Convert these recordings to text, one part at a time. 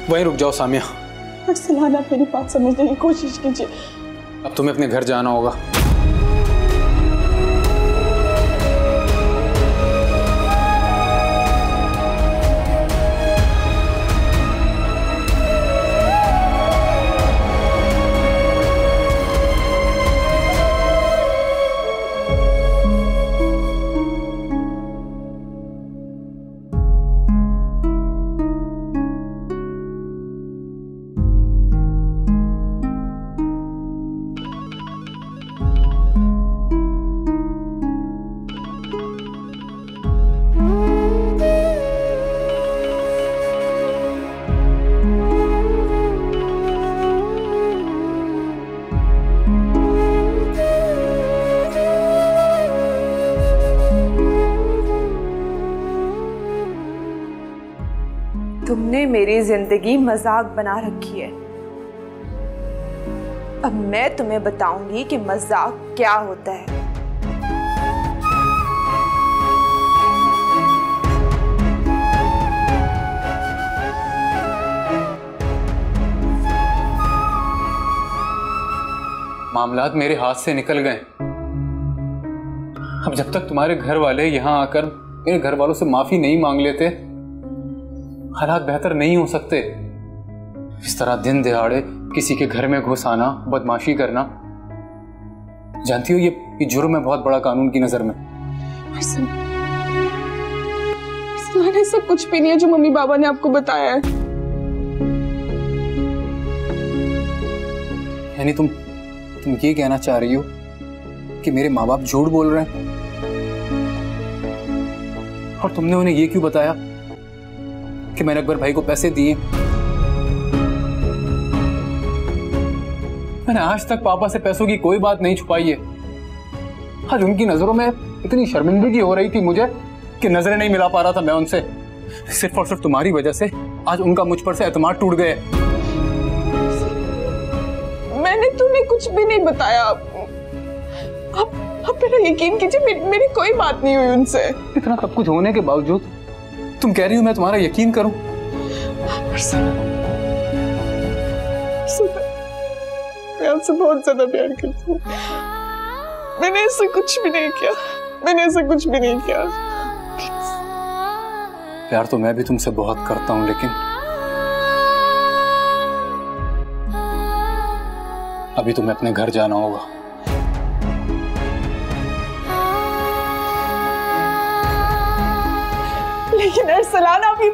वहीं रुक जाओ सामिया। अरसलान, आप मेरी बात समझने की कोशिश कीजिए। अब तुम्हें अपने घर जाना होगा। तुमने मेरी जिंदगी मजाक बना रखी है। अब मैं तुम्हें बताऊंगी कि मजाक क्या होता है। मामलात मेरे हाथ से निकल गए। अब जब तक तुम्हारे घर वाले यहां आकर मेरे घर वालों से माफी नहीं मांग लेते, हालात बेहतर नहीं हो सकते। इस तरह दिन दिहाड़े किसी के घर में घुस आना, बदमाशी करना, जानती हो ये जुर्म है बहुत बड़ा कानून की नजर में। ऐसा कुछ भी नहीं है जो मम्मी बाबा ने आपको बताया है। यानी तुम ये कहना चाह रही हो कि मेरे माँ बाप झूठ बोल रहे हैं? और तुमने उन्हें ये क्यों बताया कि मैंने अकबर भाई को पैसे दिए? मैंने आज तक पापा से पैसों की कोई बात नहीं छुपाई है। आज उनकी नजरों में इतनी शर्मिंदगी हो रही थी मुझे कि नजरें नहीं मिला पा रहा था मैं उनसे। सिर्फ और सिर्फ तुम्हारी वजह से आज उनका मुझ पर से एतमाद टूट गए। मैंने तुम्हें कुछ भी नहीं बताया। आप मेरा यकीन कीजिए, मेरी कोई बात नहीं हुई उनसे। इतना सब कुछ होने के बावजूद तुम कह रही हो मैं तुम्हारा यकीन करूं? मैं आपसे बहुत ज्यादा प्यार करती हूँ। मैंने ऐसा कुछ भी नहीं किया। प्यार तो मैं भी तुमसे बहुत करता हूं, लेकिन अभी तुम्हें अपने घर जाना होगा। लेकिन अरसलान, आप ये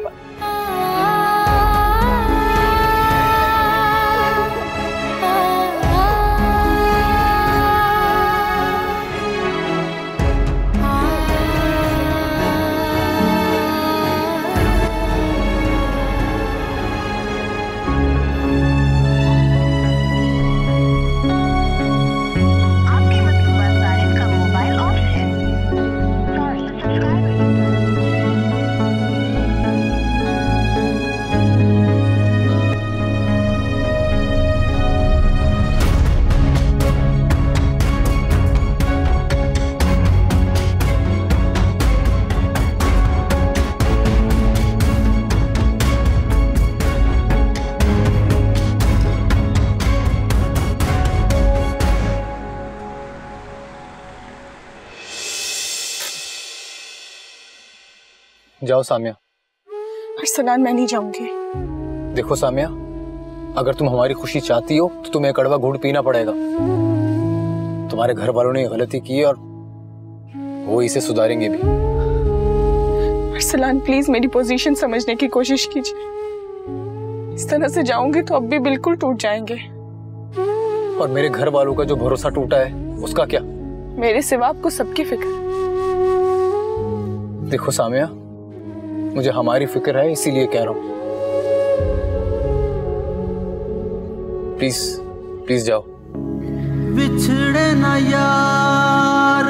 जाओ सामिया। अरसलान, मैं नहीं जाऊंगी। देखो सामिया, अगर तुम हमारी खुशी चाहती हो तो तुम्हें कड़वा घूंट पीना पड़ेगा। तुम्हारे घर वालों ने गलती की और वो इसे सुधारेंगे भी। अरसलान, प्लीज मेरी पोजीशन समझने की कोशिश कीजिए। इस तरह से जाऊंगी तो अब भी बिल्कुल टूट जाएंगे। और मेरे घर वालों का जो भरोसा टूटा है उसका क्या? मेरे सिवा आपको सबकी फिक्र। देखो सामिया, मुझे हमारी फिक्र है, इसीलिए कह रहा हूं। प्लीज प्लीज जाओ। बिछड़े ना यार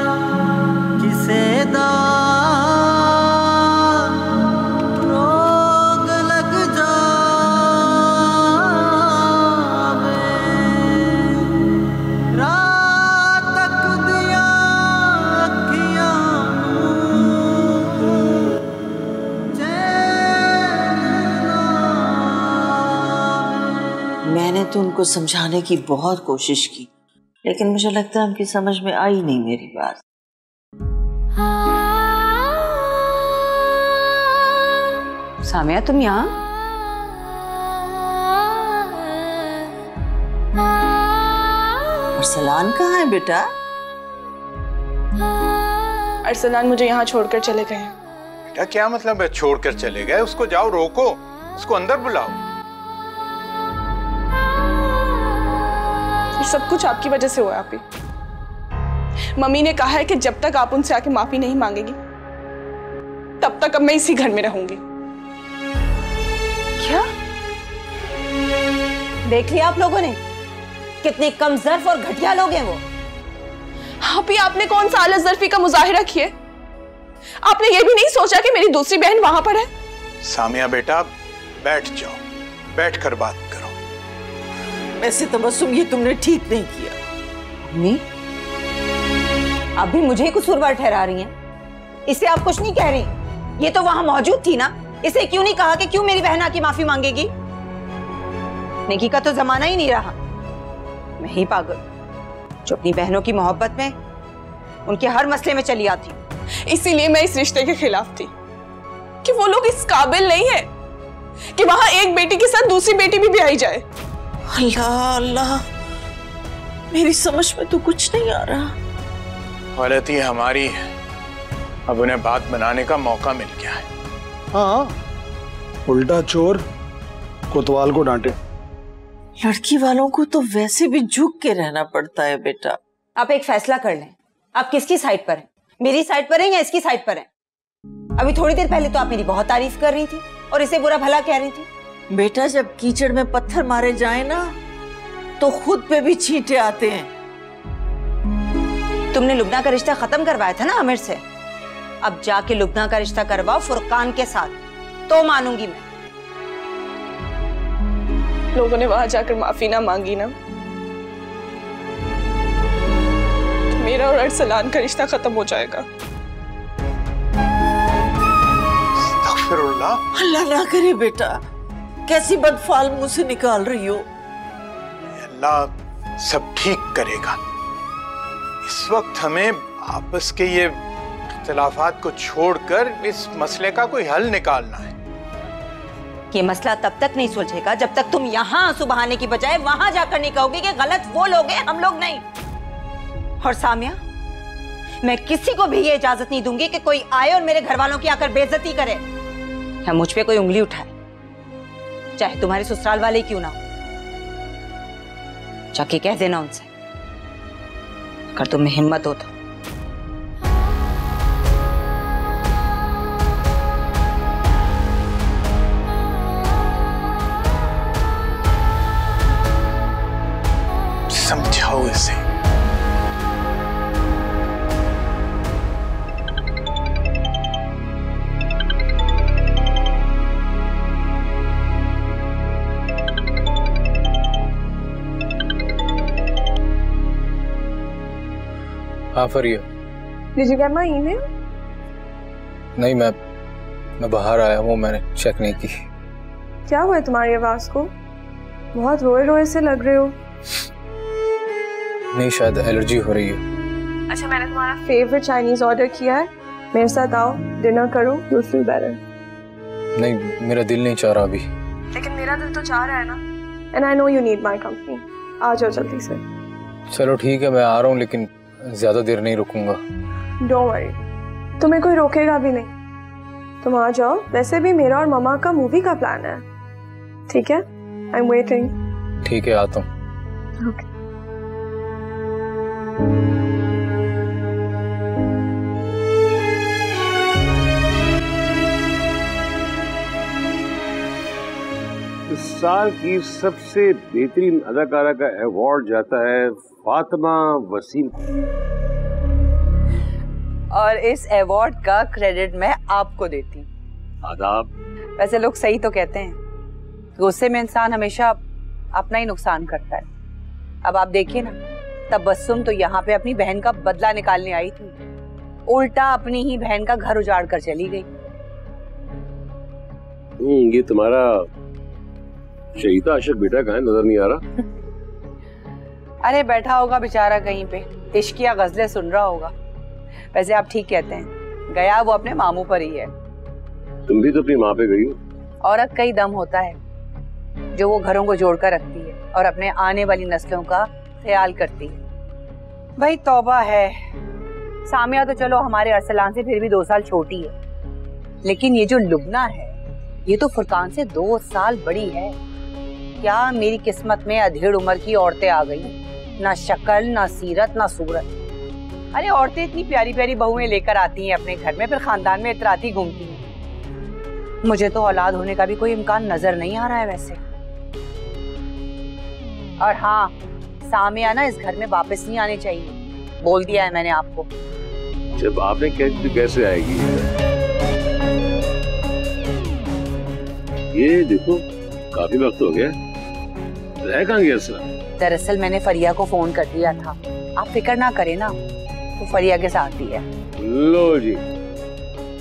किसे दा रोग लग जावे, रात तक दिया अखियां चैन ना तो उनको समझाने की बहुत कोशिश की, लेकिन मुझे लगता है उनकी समझ में आई नहीं मेरी बात। सामिया, तुम यहाँ? अरसलान कहाँ है बेटा? अरसलान मुझे यहाँ छोड़कर चले गए हैं। बेटा क्या मतलब है छोड़कर चले गए? उसको जाओ रोको, उसको अंदर बुलाओ। ये सब कुछ आपकी वजह से हुआ आपी। मम्मी ने कहा है कि जब तक आप उनसे आके माफी नहीं मांगेगी तब तक अब मैं इसी घर में रहूंगी। क्या? देख लिया आप लोगों ने कितने कमजोर और घटिया लोग हैं वो। आपी, आपने कौन सा आला ज़र्फी का मुजाहिरा किया? आपने ये भी नहीं सोचा कि मेरी दूसरी बहन वहां पर है? सामिया बेटा बैठ जाओ, बैठ कर बात करो। वैसे तबस्सुम ये तुमने ठीक नहीं किया। मम्मी, आप भी मुझे ही कसूरवार ठहरा रही हैं। इससे आप कुछ नहीं कह रही। ये तो वहां मौजूद थी ना, इसे क्यों नहीं कहा कि क्यों मेरी बहन आके माफी मांगेगी? नेकी का तो जमाना ही नहीं रहा। मैं ही पागल जो अपनी बहनों की मोहब्बत में उनके हर मसले में चली आती। इसीलिए मैं इस रिश्ते के खिलाफ थी कि वो लोग इस काबिल नहीं है कि वहां एक बेटी के साथ दूसरी बेटी भी ब्याही जाए। अल्लाह अल्लाह, मेरी समझ में तो कुछ नहीं आ रहा। गलती हमारी है, अब उन्हें बात बनाने का मौका मिल गया है। हाँ, उल्टा चोर कोतवाल को डांटे। लड़की वालों को तो वैसे भी झुक के रहना पड़ता है बेटा। आप एक फैसला कर लें, आप किसकी साइड पर हैं? मेरी साइड पर हैं या इसकी साइड पर हैं? अभी थोड़ी देर पहले तो आप मेरी बहुत तारीफ कर रही थी और इसे बुरा भला कह रही थी। बेटा जब कीचड़ में पत्थर मारे जाए ना तो खुद पे भी छींटे आते हैं। तुमने लुबना का रिश्ता खत्म करवाया था ना आमिर से, अब जाके लुबना का रिश्ता करवाओ फुरकान के साथ, तो मानूंगी मैं। लोगों ने वहां जाकर माफी ना मांगी ना तो मेरा और अरसलान का रिश्ता खत्म हो जाएगा। अस्तगफिरुल्लाह। अल्लाह ना करे बेटा, कैसी बदफाल मुंह से निकाल रही हो। अल्लाह सब ठीक करेगा। इस वक्त हमें आपस के ये इख्तिलाफात को छोड़कर इस मसले का कोई हल निकालना है। ये मसला तब तक नहीं सुलझेगा जब तक तुम यहाँ आंसू बहाने की बजाय वहां जाकर नहीं कहोगे कि गलत वो लोग हैं, हम लोग नहीं। और सामिया, मैं किसी को भी ये इजाजत नहीं दूंगी कि कोई आए और मेरे घर वालों की आकर बेइज्जती करे या मुझ पे कोई उंगली उठाए, चाहे तुम्हारे ससुराल वाले क्यों ना हो। जाके कह देना उनसे, अगर तुम्हें हिम्मत हो तो। समझाओ इसे। हाँ फरिया। Did you get my email? नहीं, मैं बाहर आया हूँ, मैंने चेक नहीं की। क्या हुआ है तुम्हारी आवाज को? बहुत रोए रोए से लग रहे हो। नहीं, शायद एलर्जी हो रही है। अच्छा, मैंने तुम्हारा फेवरेट चाइनीज ऑर्डर किया है, मेरे साथ आओ, डिनर करो, you'll feel better। नहीं, मेरा दिल नहीं चाह रहा अभी। लेकिन मेरा दिल तो चाह रहा है ना। And I know you need my company। आ जाओ जल्दी से। चलो ठीक है, मैं आ रहा हूँ, लेकिन ज्यादा देर नहीं रुकूंगा। Don't worry, तुम्हें कोई रोकेगा भी नहीं। तुम आ जाओ, वैसे भी मेरा और ममा का मूवी का प्लान है। ठीक है? I'm waiting। ठीक है, आता हूँ। Okay। इस साल की सबसे बेहतरीन अदाकारा का अवार्ड जाता है फातिमा वसीम को। और इस अवार्ड का क्रेडिट मैं आपको देती हूँ। आदाब। वैसे लोग सही तो कहते हैं, गुस्से में इंसान हमेशा अपना ही नुकसान करता है। अब आप देखिए ना, तबस्सुम तो यहाँ पे अपनी बहन का बदला निकालने आई थी, उल्टा अपनी ही बहन का घर उजाड़ कर चली गई। ये तुम्हारा शहीदा अशक बेटा कहाँ नजर नहीं आ रहा? अरे बैठा होगा बेचारा कहीं पे, इश्किया गजलें सुन रहा होगा। वैसे आप ठीक कहते हैं, गया वो अपने मामू पर ही है। तुम भी तो अपनी माँ पे गई हो। औरत का ही दम होता है जो वो घरों को जोड़कर रखती है और अपने आने वाली नस्लों का ख्याल करती है। भाई तौबा है। सामिया तो चलो हमारे अरसलान से फिर भी 2 साल छोटी है, लेकिन ये जो लुबना है ये तो फुरकान से 2 साल बड़ी है। क्या मेरी किस्मत में अधेड़ उम्र की औरतें आ गई, ना शक्ल ना सीरत ना सूरत। अरे औरतें इतनी प्यारी प्यारी बहुएं लेकर आती हैं अपने घर में, फिर खानदान में इतराती घूमती हैं। मुझे तो औलाद होने का भी कोई इम्कान नजर नहीं आ रहा है वैसे। और हाँ, सामिया ना इस घर में वापस नहीं आनी चाहिए, बोल दिया है मैंने आपको। जब आपने कह कैसे आएगी? ये देखो काफी वक्त हो गया, रह कहाँ गया सर? दरअसल मैंने फरिया को फोन कर दिया था, आप फिक्र ना करें ना, तो फरिया के साथ ही है। लो जी,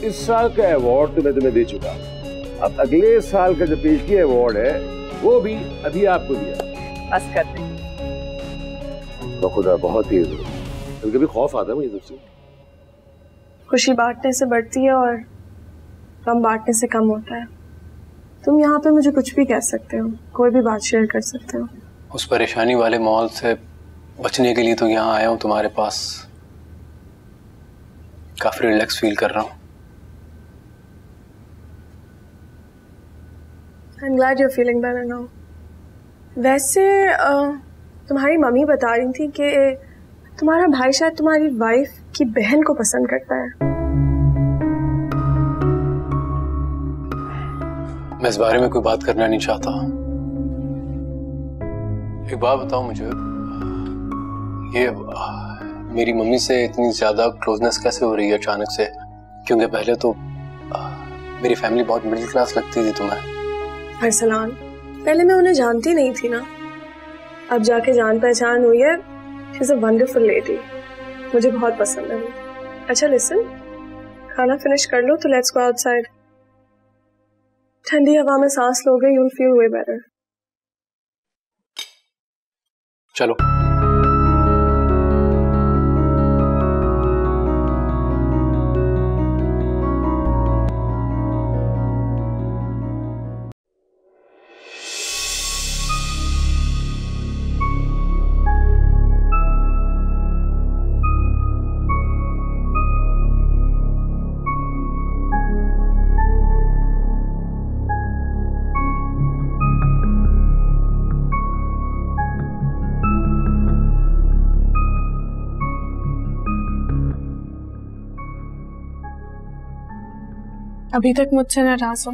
इस साल का अवार्ड तो मैं तुम्हें दे चुका, अब अगले साल का जो पेशगी अवार्ड है वो भी अभी आपको दिया। बस कर दें। तो खुदा बहुत तेज हो, कभी खौफ आता है मुझे तुझसे। खुशी बांटने से बढ़ती है और गम बांटने से कम होता है। तुम यहाँ पे मुझे कुछ भी कह सकते हो, कोई भी बात शेयर कर सकते हो। उस परेशानी वाले माहौल से बचने के लिए तो यहाँ आया हूँ तुम्हारे पास, काफी रिलैक्स फील कर रहा हूँ। I'm glad you're feeling better now. वैसे तुम्हारी मम्मी बता रही थी कि तुम्हारा भाई शायद तुम्हारी वाइफ की बहन को पसंद करता है। मैं इस बारे में कोई बात करना नहीं चाहता। एक बात बताओ मुझे, ये मेरी मम्मी से इतनी ज्यादा क्लोजनेस कैसे हो रही है अचानक से? क्योंकि पहले तो मेरी फैमिली बहुत मिडिल क्लास लगती थी तुम्हें। अरसलान, पहले मैं उन्हें जानती नहीं थी ना, अब जाके जान पहचान हुई है। She is a wonderful lady, मुझे बहुत पसंद है वो। अच्छा लिसन, खाना फिनिश कर लो तो लेट्स गो आउटसाइड। ठंडी हवा में सांस लोगे, you will feel way better. चलो। अभी तक मुझसे नाराज हो?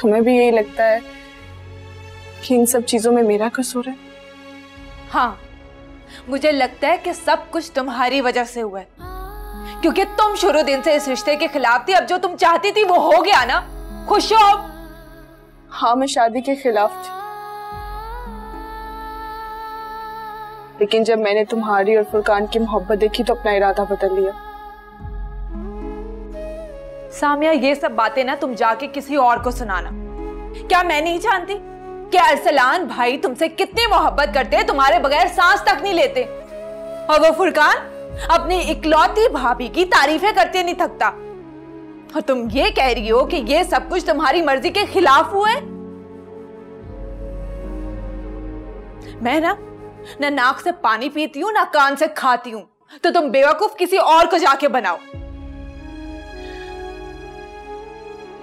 तुम्हें भी यही लगता है कि इन सब चीजों में मेरा कसूर है? हाँ, मुझे लगता है कि सब कुछ तुम्हारी वजह से हुआ है, क्योंकि तुम शुरू दिन से इस रिश्ते के खिलाफ थी। अब जो तुम चाहती थी वो हो गया ना, खुश हो अब? हाँ, मैं शादी के खिलाफ थी, लेकिन जब मैंने तुम्हारी और फुरकान की मोहब्बत देखी तो अपना इरादा बदल लिया। सामिया, ये सब बातें ना तुम जाके किसी और को सुनाना। क्या मैं नहीं जानती कि अरसलान भाई तुमसे कितनी मोहब्बत करते हैं, तुम्हारे बगैर सांस तक नहीं लेते। और वो फुरकान अपनी इकलौती भाभी की तारीफें करते नहीं थकता, और तुम ये कह रही हो कि ये सब कुछ तुम्हारी मर्जी के खिलाफ हुआ है। मैं ना नाक से पानी पीती हूँ ना कान से खाती हूँ, तो तुम बेवकूफ किसी और को जाके बनाओ।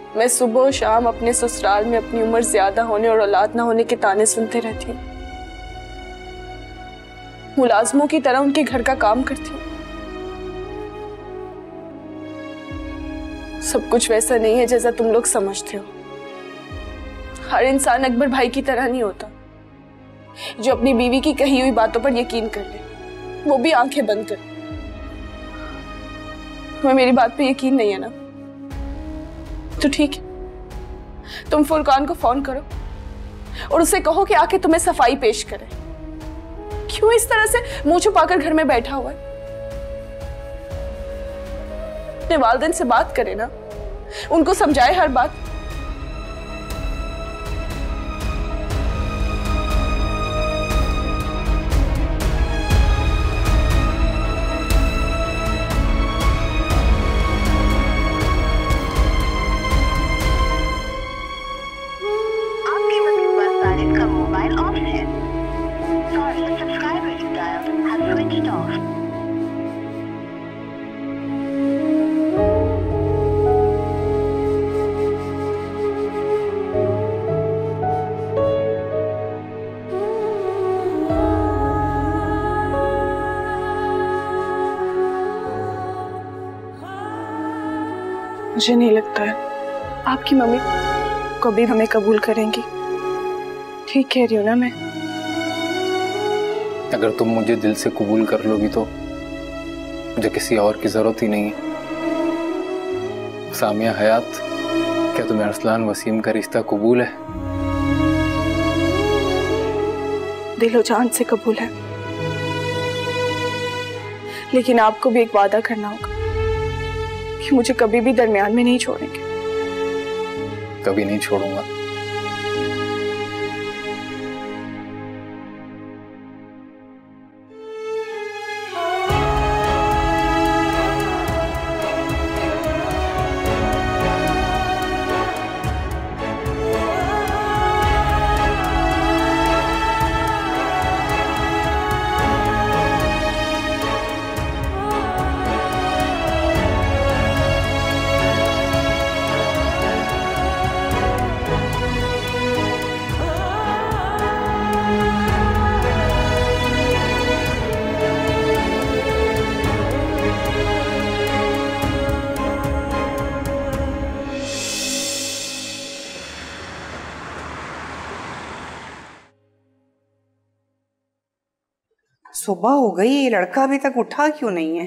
मैं सुबह और शाम अपने ससुराल में अपनी उम्र ज्यादा होने और औलाद ना होने के ताने सुनते रहती हूँ। मुलाजमों की तरह उनके घर का काम करती हूँ। सब कुछ वैसा नहीं है जैसा तुम लोग समझते हो। हर इंसान अकबर भाई की तरह नहीं होता जो अपनी बीवी की कही हुई बातों पर यकीन कर ले, वो भी आंखें बंद कर। तुम्हें मेरी बात पे यकीन नहीं है ना? तो ठीक है, तुम फुरकान को फोन करो और उसे कहो कि आके तुम्हें सफाई पेश करे। क्यों इस तरह से मुंह छुपाकर घर में बैठा हुआ है? अपने वालिदैन से बात करे ना, उनको समझाए हर बात। मुझे नहीं लगता है आपकी मम्मी कभी हमें कबूल करेंगी। ठीक कह रही हूँ ना मैं? अगर तुम मुझे दिल से कबूल कर लोगी तो मुझे किसी और की जरूरत ही नहीं है। सामिया हयात, क्या तुम्हें अरसलान वसीम का रिश्ता कबूल है? दिलो जान से कबूल है, लेकिन आपको भी एक वादा करना होगा कि मुझे कभी भी दरमियान में नहीं छोड़ेंगे। कभी नहीं छोड़ूंगा। सुबह हो गई, ये लड़का अभी तक उठा क्यों नहीं है?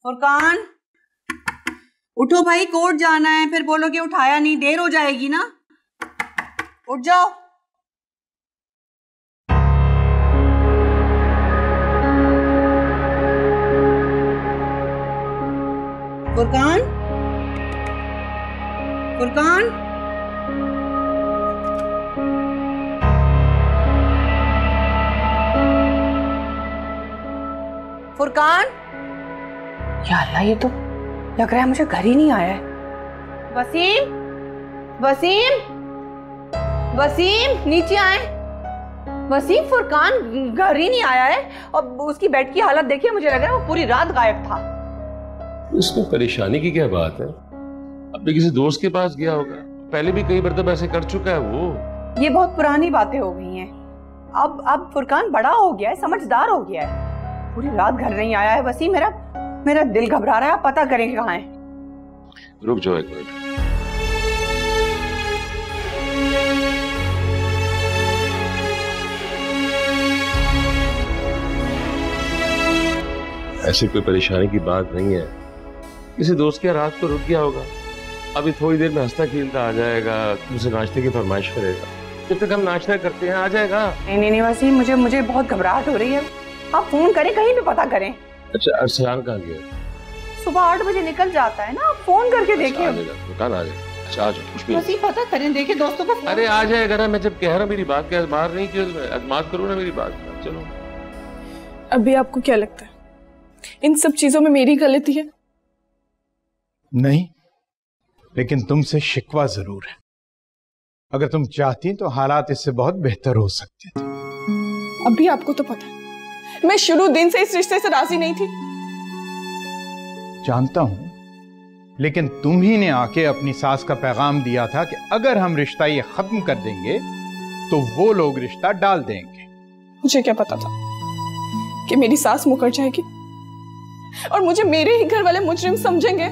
फुरकान, उठो भाई, कोर्ट जाना है। फिर बोलोगे उठाया नहीं, देर हो जाएगी ना। उठ जाओ। फुरकान, फुरकान, फुरकान। या अल्लाह, ये तो लग रहा है मुझे घर ही नहीं आया है। वसीम, वसीम, वसीम, नीचे आए। वसीम, फुरकान घर ही नहीं आया है और उसकी बेड की हालत देखिए, मुझे लग रहा है वो पूरी रात गायब था। इसमें परेशानी की क्या बात है? अपने किसी दोस्त के पास गया होगा, पहले भी कई मरतबा ऐसे कर चुका है वो। ये बहुत पुरानी बातें हो गई हैं। अब फुरकान बड़ा हो गया है, समझदार हो गया है। पूरी रात घर नहीं आया है। वसीम, मेरा दिल घबरा रहा है। आप पता करें कहाँ है। रुक जाओ एक मिनट। ऐसी कोई परेशानी की बात नहीं है। किसी दोस्त के रात को रुक गया होगा, अभी थोड़ी देर में हंसता खेलता आ जाएगा, तुमसे नाश्ते की फरमाइश करेगा। जब तक हम नाश्ता करते हैं आ जाएगा। नहीं वसीम, मुझे बहुत घबराहट हो रही है। आप फोन करें, कहीं भी पता करें। अच्छा, अरसलान कहाँ गया? सुबह 8 बजे निकल जाता है ना, आप फोन करके देखिए। आ जाएगा, दुकान आ जाएगा। अच्छा आ जाओ, कुछ भी वसीम पता करें, देखिए दोस्तों को। अरे आ जाएगा ना, मैं जब कह रहा हूँ मेरी बात क्या बाहर नहीं की, अजमात करो ना मेरी बात। चलो। अभी आपको क्या लगता है इन सब चीजों में मेरी गलती है? नहीं, लेकिन तुमसे शिकवा जरूर है। अगर तुम चाहती तो हालात इससे बहुत बेहतर हो सकते थे। अभी आपको तो पता है मैं शुरू दिन से इस रिश्ते से राजी नहीं थी। जानता हूं, लेकिन तुम ही ने आके अपनी सास का पैगाम दिया था कि अगर हम रिश्ता ये खत्म कर देंगे तो वो लोग रिश्ता डाल देंगे। मुझे क्या पता था कि मेरी सास मुकर जाएगी और मुझे मेरे ही घर वाले मुजरिम समझेंगे।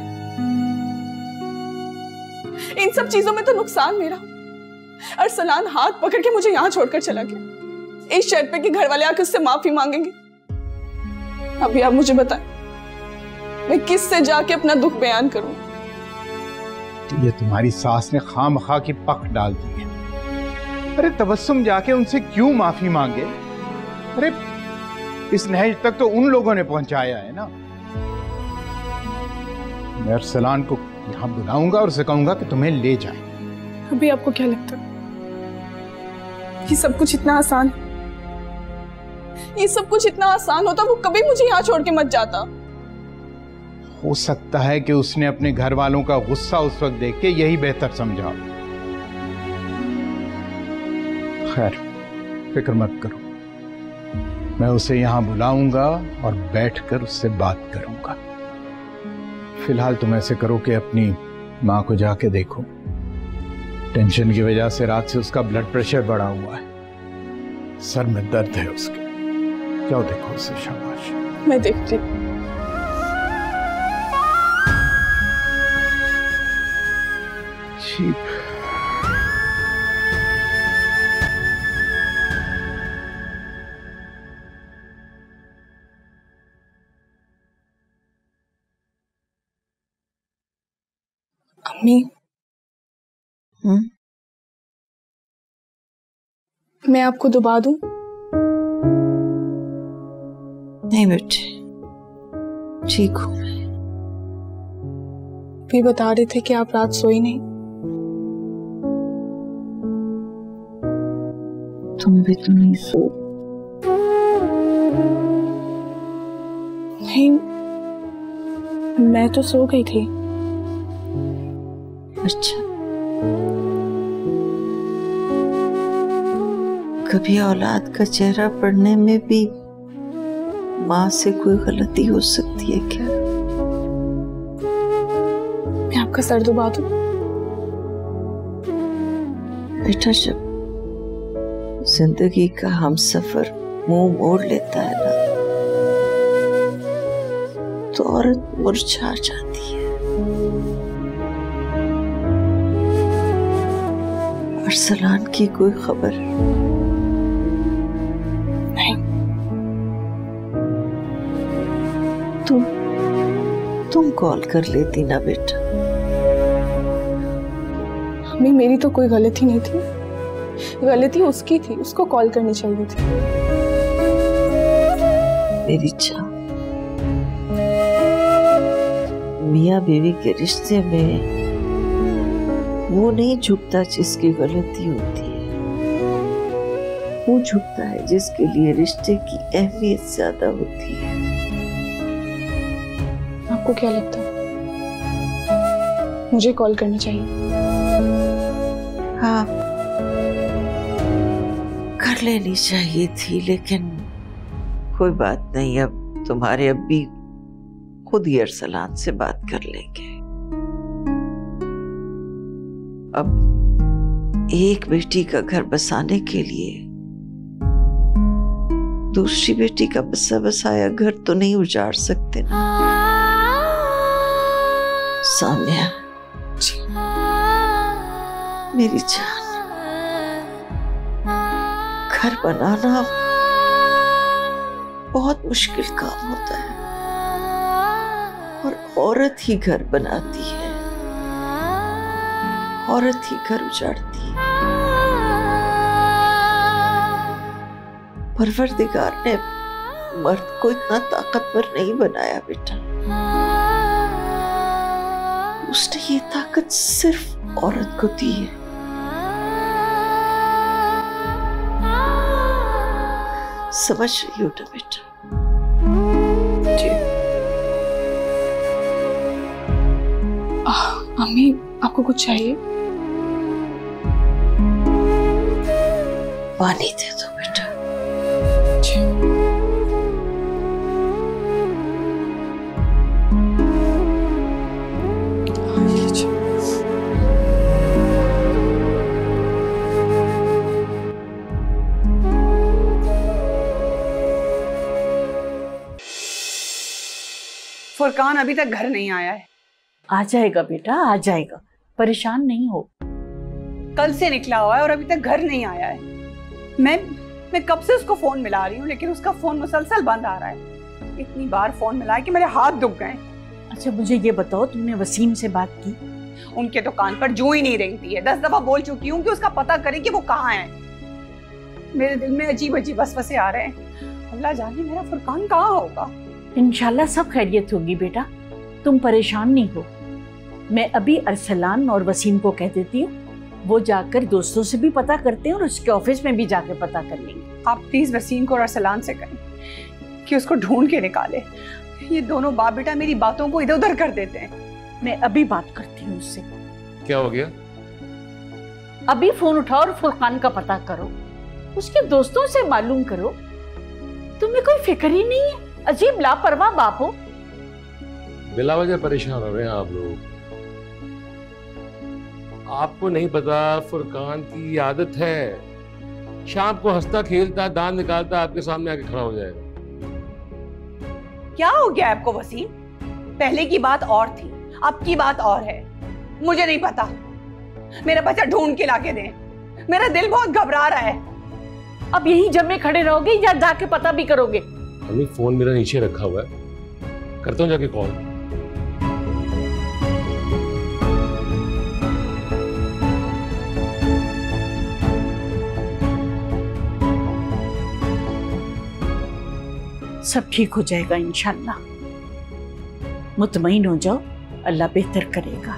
इन सब चीजों में तो नुकसान मेरा। अरसलान हाथ पकड़ के मुझे यहां छोड़कर चला गया, इस शर्त पे कि घर वाले आकर उससे माफी मांगेंगे। अभी आप मुझे बताएं, मैं किससे जाके अपना दुख बयान करूं? तो ये तुम्हारी सास ने खामखा की पक डाल दी है। अरे तबस्सुम जाके उनसे क्यों माफी मांगे? अरे इस नहज तक तो उन लोगों ने पहुंचाया है ना। मैं अरसलान को यहां बुलाऊंगा और उसे कहूंगा कि तुम्हें ले जाए। अभी आपको क्या लगता है ये सब कुछ इतना आसान है? ये सब कुछ इतना आसान होता वो कभी मुझे यहाँ छोड़ के मत जाता। हो सकता है कि उसने अपने घर वालों का गुस्सा उस वक्त देख के यही बेहतर समझा। खैर, फिक्र मत करो, मैं उसे यहां बुलाऊंगा और बैठकर उससे बात करूंगा। फिलहाल तुम ऐसे करो कि अपनी माँ को जाके देखो। टेंशन की वजह से रात से उसका ब्लड प्रेशर बढ़ा हुआ है, सर में दर्द है उसके। जाओ देखो उसे। शाबाश। मैं देखती। ठीक। अम्मी, मैं आपको दुबा दूं? नहीं बेटे, ठीक हूं मैं। भी बता रहे थे कि आप रात सोई नहीं। तुम भी तो नहीं सो? नहीं, मैं तो सो गई थी। अच्छा, कभी औलाद का चेहरा पढ़ने में भी माँ से कोई गलती हो सकती है क्या? मैं आपका सर दुबा दूं? बेटा, जब जिंदगी का हमसफर मुंह मोड़ लेता है ना, तो औरत मुरझा जाती है। अरसलान की कोई खबर नहीं? तुम कॉल कर लेती ना बेटा। अम्मी, मेरी तो कोई गलती नहीं थी, गलती उसकी थी, उसको कॉल करनी चाहिए थी। मेरी जान, मियाँ बीवी के रिश्ते में वो नहीं झुकता जिसकी गलती होती है, वो झुकता है जिसके लिए रिश्ते की अहमियत ज्यादा होती है। आपको क्या लगता है मुझे कॉल करनी चाहिए? हाँ, कर लेनी चाहिए थी, लेकिन कोई बात नहीं, अब तुम्हारे अब्बी खुद ही अरसलान से बात कर लेंगे। अब एक बेटी का घर बसाने के लिए दूसरी बेटी का बसा बसाया घर तो नहीं उजाड़ सकते ना। सामिया, मेरी जान, घर बनाना बहुत मुश्किल काम होता है और औरत ही घर बनाती है, औरत ही घर उजाड़ती है। परवरदिगार ने मर्द को इतना ताकतवर नहीं बनाया बेटा, उसने ये ताकत सिर्फ औरत को दी है। समझ रही हो ना बेटा? जी। अम्मी, आपको कुछ चाहिए? पानी दे दो बेटा। जी। फुरकान अभी तक घर नहीं आया है। आ जाएगा बेटा, आ जाएगा, परेशान नहीं हो। कल से निकला हुआ है और अभी तक घर नहीं आया है। मैं कब से उसको फोन मिला रही हूँ, लेकिन उसका फोन मुसलसल बंद आ रहा है। इतनी बार फोन मिलाया कि मेरे हाथ दुख गए। अच्छा, मुझे ये बताओ, तुमने वसीम से बात की? उनके दुकान पर जो ही नहीं रहती है। 10 दफा बोल चुकी हूँ कि उसका पता करें कि वो कहाँ है। मेरे दिल में अजीब अजीब वसवसे आ रहे हैं। अल्लाह जाने मेरा फुरकान कहाँ होगा। इंशाल्लाह सब खैरियत होगी बेटा, तुम परेशान नहीं हो। मैं अभी अरसलान और वसीम को कह देती हूँ, वो जाकर दोस्तों से भी पता करते हैं और उसके ऑफिस में भी जाकर पता कर लेंगे। आप प्लीज वसीम को और अरसलान से कहें कि उसको ढूंढ के निकाले। ये दोनों बाप बेटा मेरी बातों को इधर उधर कर देते हैं। मैं अभी बात करती हूँ उससे। क्या हो गया? अभी फोन उठाओ और फुरकान का पता करो, उसके दोस्तों से मालूम करो। तुम्हें कोई फिक्र ही नहीं है, अजीब लापरवाह बाप हो। बिला वजह परेशान हो रहे हैं आप लोग। आपको नहीं पता, फुरकान की आदत है, शाम को हंसता खेलता दांत निकालता आपके सामने आके खड़ा हो जाएगा। क्या हो गया आपको वसीम? पहले की बात और थी, अब की बात और है। मुझे नहीं पता। मेरा बच्चा ढूंढ के लाके दें। मेरा दिल बहुत घबरा रहा है। अब यहीं जमे खड़े रहोगे या जाके पता भी करोगे? अम्मी फोन मेरा नीचे रखा हुआ है, करता हूँ जाके कॉल। सब ठीक हो जाएगा इंशाल्लाह। मुतमईन हो जाओ, अल्लाह बेहतर करेगा।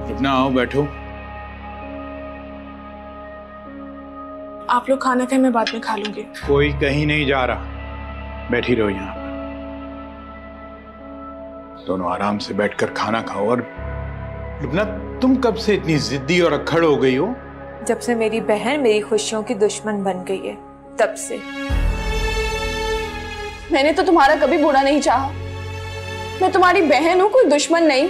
रुकना, आओ बैठो। आप लोग खाना खाएं, मैं बाद में खा लूंगी। कोई कहीं नहीं जा रहा, बैठी रहो यहाँ पर। दोनों आराम से बैठकर खाना खाओ। और लुबना, तुम कब से इतनी जिद्दी और अक्खड़ हो गई हो? जब से मेरी बहन मेरी खुशियों की दुश्मन बन गई है तब से। मैंने तो तुम्हारा कभी बुरा नहीं चाहा। मैं तुम्हारी बहन हूँ, कोई दुश्मन नहीं।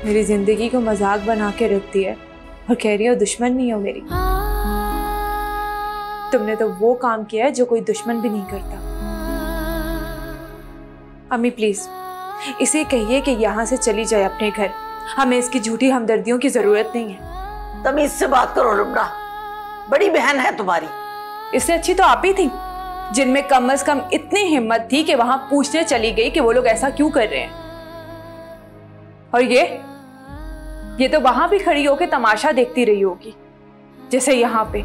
मेरी जिंदगी को मजाक बना के रख दिया और कह रही हो दुश्मन नहीं हो मेरी। तुमने तो वो काम किया है जो कोई दुश्मन भी नहीं करता। अम्मी प्लीज इसे कहिए कि यहाँ से चली जाए अपने घर। हमें इसकी झूठी हमदर्दियों की जरूरत नहीं है। तब इससे बात करो रुबना, बड़ी बहन है तुम्हारी। इससे अच्छी तो आप ही थी, जिनमें कम से कम इतनी हिम्मत थी कि वहां पूछने चली गई कि वो लोग ऐसा क्यों कर रहे हैं। और ये तो वहां भी खड़ी होकर तमाशा देखती रही होगी, जैसे यहाँ पे।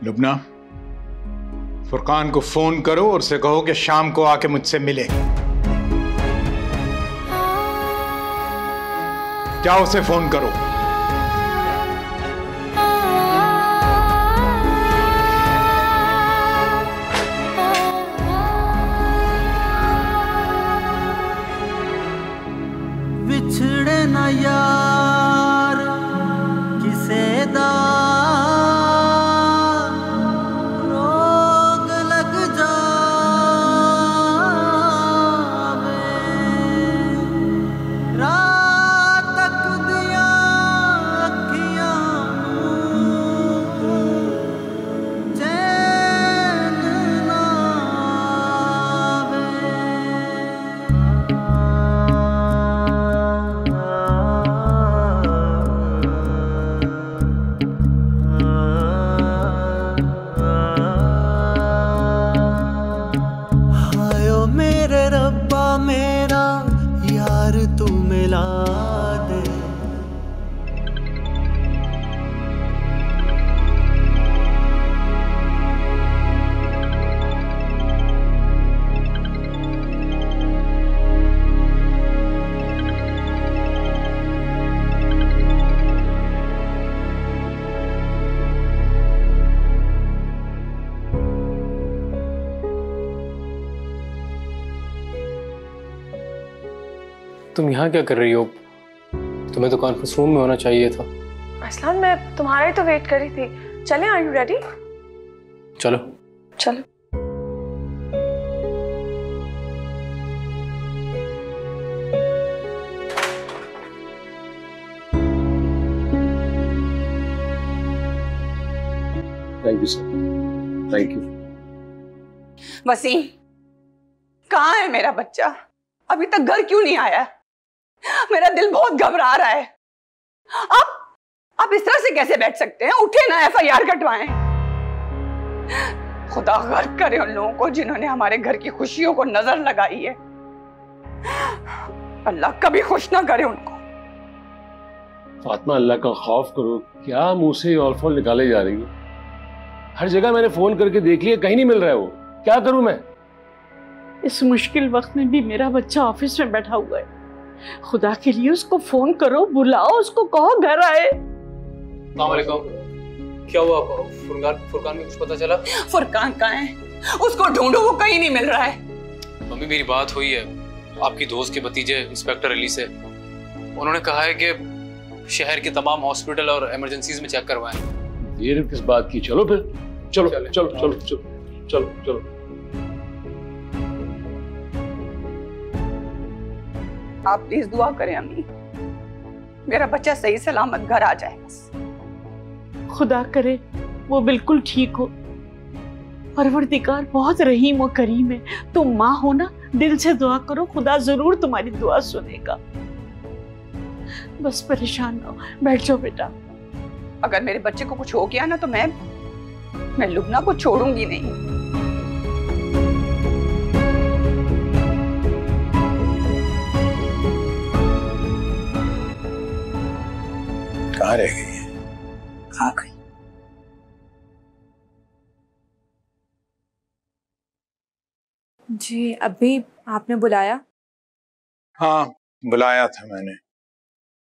लुबना, फुरकान को फोन करो और उसे कहो कि शाम को आके मुझसे मिले। जाओ उसे फोन करो। बिछड़े ना यार किसे दा रोग लग जावे, रात तक दिया अखियां चैन ना मेरा यार तू मिला दे। तुम यहाँ क्या कर रही हो? तुम्हें तो कॉन्फ्रेंस रूम में होना चाहिए था। असलान, मैं तुम्हारा ही तो वेट कर रही थी। चलें, आर यू रेडी? चलो चलो। Thank you sir, thank you. Waseem, कहाँ है मेरा बच्चा? अभी तक घर क्यों नहीं आया? मेरा दिल बहुत घबरा रहा है। आप इस तरह से कैसे बैठ सकते हैं? उठे ना, FIR कटवाएं। खुदा गर्क करे उन लोगों को जिन्होंने हमारे घर की खुशियों को नजर लगाई है। अल्लाह कभी खुश ना करे उनको। फातिमा, अल्लाह का खौफ करो। क्या मुंह से ऑलफॉल निकाले जा रही हो? हर जगह मैंने फोन करके देख लिया, कहीं नहीं मिल रहा है वो। क्या करूं मैं? इस मुश्किल वक्त में भी मेरा बच्चा ऑफिस में बैठा हुआ है। खुदा के लिए उसको फोन करो, बुलाओ, उसको कहो घर आए। क्या हुआ? फुरकान में कुछ पता चला? फुरकान कहाँ है? उसको ढूंढो, वो कहीं नहीं मिल रहा है। मम्मी, मेरी बात हुई है आपकी दोस्त के भतीजे इंस्पेक्टर अली से। उन्होंने कहा है कि शहर के तमाम हॉस्पिटल और इमरजेंसीज में चेक करवाएं। देर किस बात की? चलो फिर, चलो चलो चलो चलो चलो चलो चलो। आप प्लीज दुआ करें अम्मी, मेरा बच्चा सही सलामत घर आ जाए बस। खुदा करे वो बिल्कुल ठीक हो। परवरदिगार बहुत रहीम और करीम है। तुम माँ हो ना, दिल से दुआ करो, खुदा जरूर तुम्हारी दुआ सुनेगा। बस परेशान ना हो, बैठ जाओ बेटा। अगर मेरे बच्चे को कुछ हो गया ना तो मैं लुबना को छोड़ूंगी नहीं। कहाँ रह गई है? आ गई। जी अभी आपने बुलाया? हाँ बुलाया था मैंने।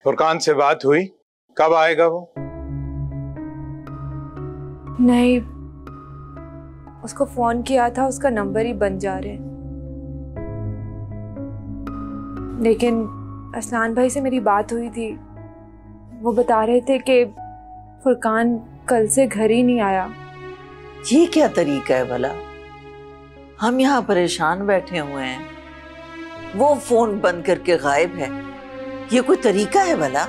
फुरकान से बात हुई? कब आएगा वो? नहीं, उसको फोन किया था, उसका नंबर ही बंद जा रहे। लेकिन असलान भाई से मेरी बात हुई थी, वो बता रहे थे कि फुरकान कल से घर ही नहीं आया। ये क्या तरीका है भला? हम यहाँ परेशान बैठे हुए हैं, वो फोन बंद करके गायब है। ये कोई तरीका है भला?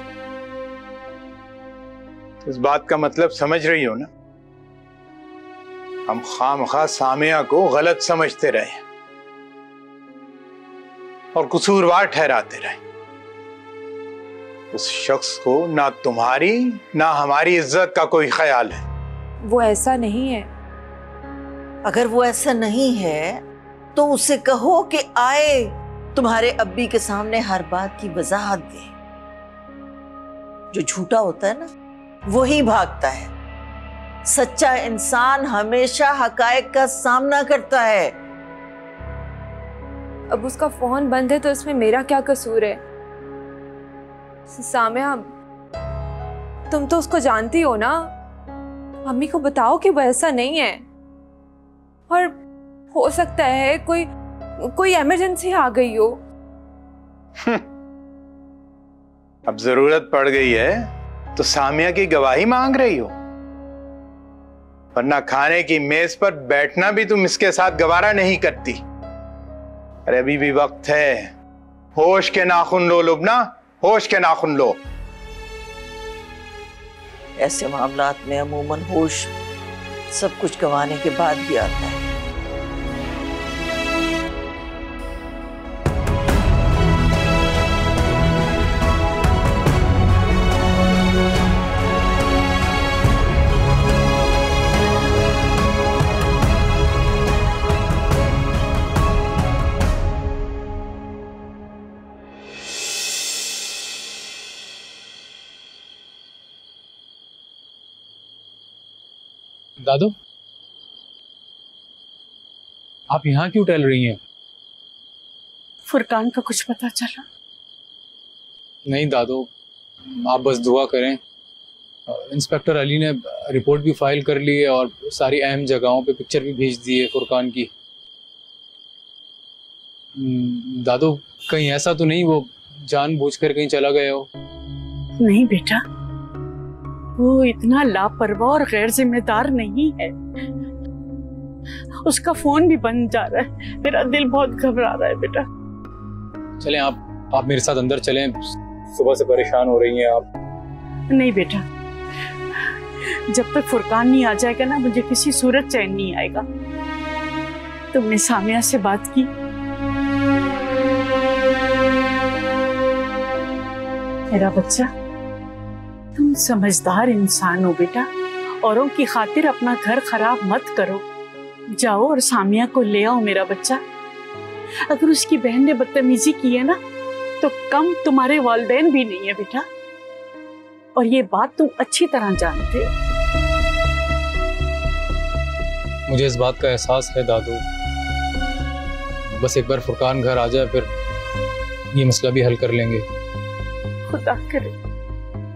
इस बात का मतलब समझ रही हो ना? हम खामखा सामिया को गलत समझते रहे और कसूरवार ठहराते रहे। उस शख्स को ना तुम्हारी ना हमारी इज्जत का कोई ख्याल है। वो ऐसा नहीं है। अगर वो ऐसा नहीं है तो उससे कहो कि आए, तुम्हारे अब्बी के सामने हर बात की वजाहत दे। जो झूठा होता है ना वही भागता है। सच्चा इंसान हमेशा हकायक का सामना करता है। अब उसका फोन बंद है तो इसमें मेरा क्या कसूर है? सामिया, तुम तो उसको जानती हो ना, मम्मी को बताओ कि वो ऐसा नहीं है। और हो सकता है कोई इमरजेंसी आ गई हो। अब जरूरत पड़ गई है तो सामिया की गवाही मांग रही हो, वरना खाने की मेज पर बैठना भी तुम इसके साथ गवारा नहीं करती। अरे अभी भी वक्त है, होश के नाखून लो लुबना, होश के नाखून लो। ऐसे मामलात में अमूमन होश सब कुछ गंवाने के बाद भी आता है। दादू, आप यहाँ क्यों टहल रही हैं? फुरकान का कुछ पता चला? नहीं दादू, आप बस दुआ करें। इंस्पेक्टर अली ने रिपोर्ट भी फाइल कर ली है और सारी अहम जगहों पे पिक्चर भी भेज दी है फुरकान की। दादू, कहीं ऐसा तो नहीं वो जानबूझकर कहीं चला गया हो? नहीं बेटा, वो इतना लापरवाह और गैर जिम्मेदार नहीं है। उसका फोन भी बंद जा रहा है। मेरा दिल बहुत घबरा रहा है बेटा। चलें आप मेरे साथ अंदर चलें, सुबह से परेशान हो रही हैं आप। नहीं बेटा, जब तक फुरकान नहीं आ जाएगा ना, मुझे किसी सूरत चैन नहीं आएगा। तुमने सामिया से बात की? मेरा बच्चा, तुम समझदार इंसान हो बेटा। औरों की खातिर अपना घर खराब मत करो। जाओ और सामिया को ले आओ मेरा बच्चा। अगर उसकी बहन ने बदतमीजी की है ना तो कम तुम्हारे वालिदैन भी नहीं है बेटा, और ये बात तुम अच्छी तरह जानते हो। मुझे इस बात का एहसास है दादू, बस एक बार फुरकान घर आ जाए फिर ये मसला भी हल कर लेंगे। खुदा करे,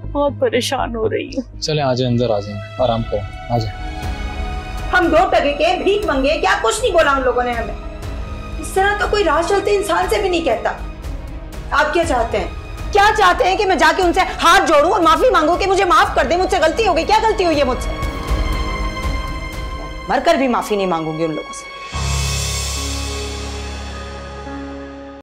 बहुत परेशान हो रही हूँ। चलें आ जाए, अंदर आ जाए, आराम करें, आ जाए। हम 2 टके के भीख मंगे, क्या कुछ नहीं बोला उन लोगों ने हमें। इस तरह तो कोई राह चलते इंसान से भी नहीं कहता। आप क्या चाहते हैं? क्या चाहते हैं कि मैं जाके उनसे हाथ जोड़ूं और माफी मांगू कि मुझे माफ कर दे, मुझसे गलती हो गई? क्या गलती हुई है मुझसे? मरकर भी माफी नहीं मांगूंगी उन लोगों से।